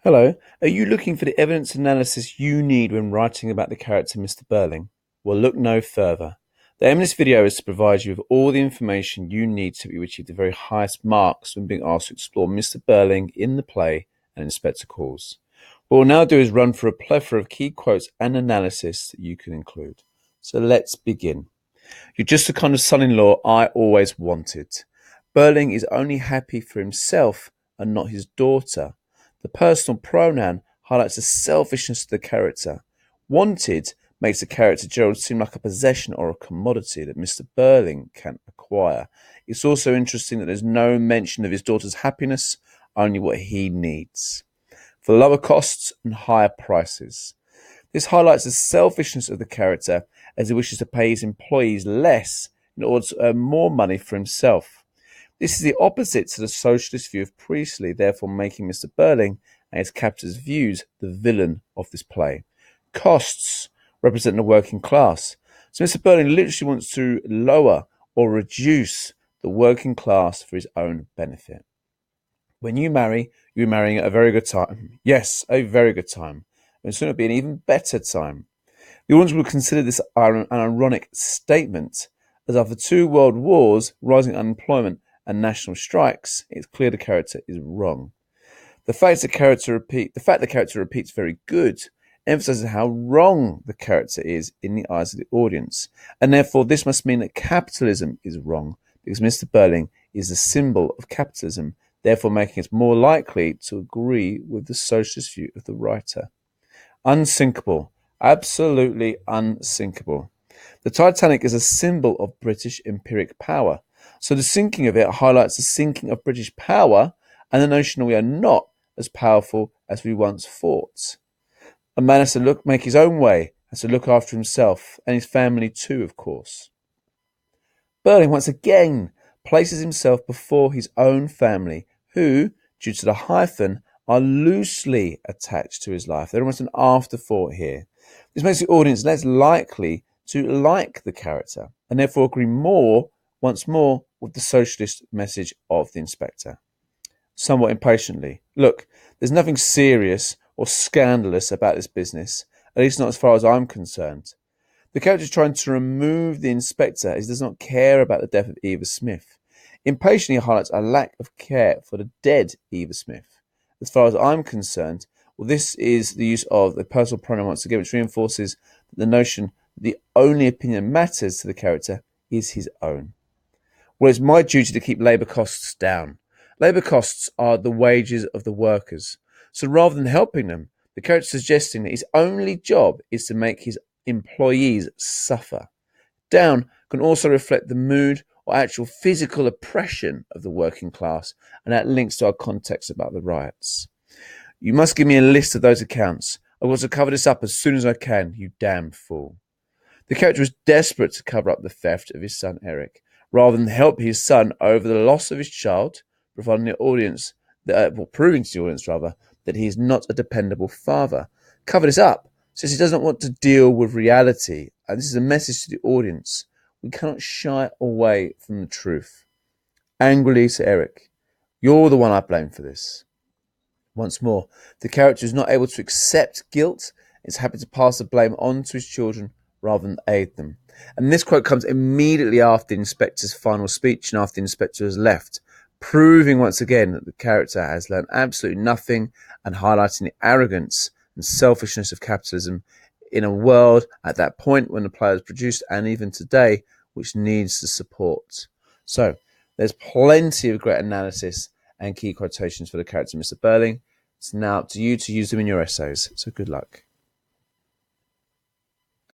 Hello, are you looking for the evidence analysis you need when writing about the character Mr. Birling? Well, look no further. The aim of this video is to provide you with all the information you need to achieve the very highest marks when being asked to explore Mr. Birling in the play and Inspector Calls. What we'll now do is run through a plethora of key quotes and analysis that you can include. So let's begin. You're just the kind of son-in-law I always wanted. Birling is only happy for himself and not his daughter. The personal pronoun highlights the selfishness of the character. Wanted makes the character Gerald seem like a possession or a commodity that Mr. Birling can acquire. It's also interesting that there's no mention of his daughter's happiness, only what he needs. For lower costs and higher prices. This highlights the selfishness of the character as he wishes to pay his employees less in order to earn more money for himself. This is the opposite to the socialist view of Priestley, therefore making Mr. Birling and his captor's views the villain of this play. Costs represent the working class. So Mr. Birling literally wants to lower or reduce the working class for his own benefit. When you marry, you're marrying at a very good time. Yes, a very good time. And soon it'll be an even better time. The audience will consider this an ironic statement, as after 2 world wars, rising unemployment, and national strikes, it's clear the character is wrong. The fact the character repeats very good emphasizes how wrong the character is in the eyes of the audience, and therefore this must mean that capitalism is wrong, because Mr. Birling is the symbol of capitalism, therefore making it more likely to agree with the socialist view of the writer. Unsinkable. Absolutely unsinkable. The Titanic is a symbol of British empiric power. So the sinking of it highlights the sinking of British power and the notion that we are not as powerful as we once thought. A man has to make his own way, has to look after himself and his family too, of course. Birling once again places himself before his own family, who, due to the hyphen, are loosely attached to his life. They're almost an afterthought here. This makes the audience less likely to like the character and therefore agree once more with the socialist message of the inspector. Somewhat impatiently, look, there's nothing serious or scandalous about this business, at least not as far as I'm concerned. The character is trying to remove the inspector as he does not care about the death of Eva Smith. Impatiently highlights a lack of care for the dead Eva Smith. As far as I'm concerned, well, this is the use of the personal pronoun once again, which reinforces the notion that the only opinion that matters to the character is his own. Well, it's my duty to keep labour costs down. Labour costs are the wages of the workers. So rather than helping them, the character is suggesting that his only job is to make his employees suffer. Down can also reflect the mood or actual physical oppression of the working class, and that links to our context about the riots. You must give me a list of those accounts. I want to cover this up as soon as I can, you damn fool. The character is desperate to cover up the theft of his son Eric, rather than help his son over the loss of his child, proving to the audience that he is not a dependable father. Cover this up, since he doesn't want to deal with reality, and this is a message to the audience. We cannot shy away from the truth. Angrily to Eric, you're the one I blame for this. Once more, the character is not able to accept guilt, is happy to pass the blame on to his children rather than aid them. And this quote comes immediately after the inspector's final speech and after the inspector has left, proving once again that the character has learned absolutely nothing and highlighting the arrogance and selfishness of capitalism in a world at that point when the play was produced and even today, which needs the support. So there's plenty of great analysis and key quotations for the character Mr. Birling. It's now up to you to use them in your essays. So good luck.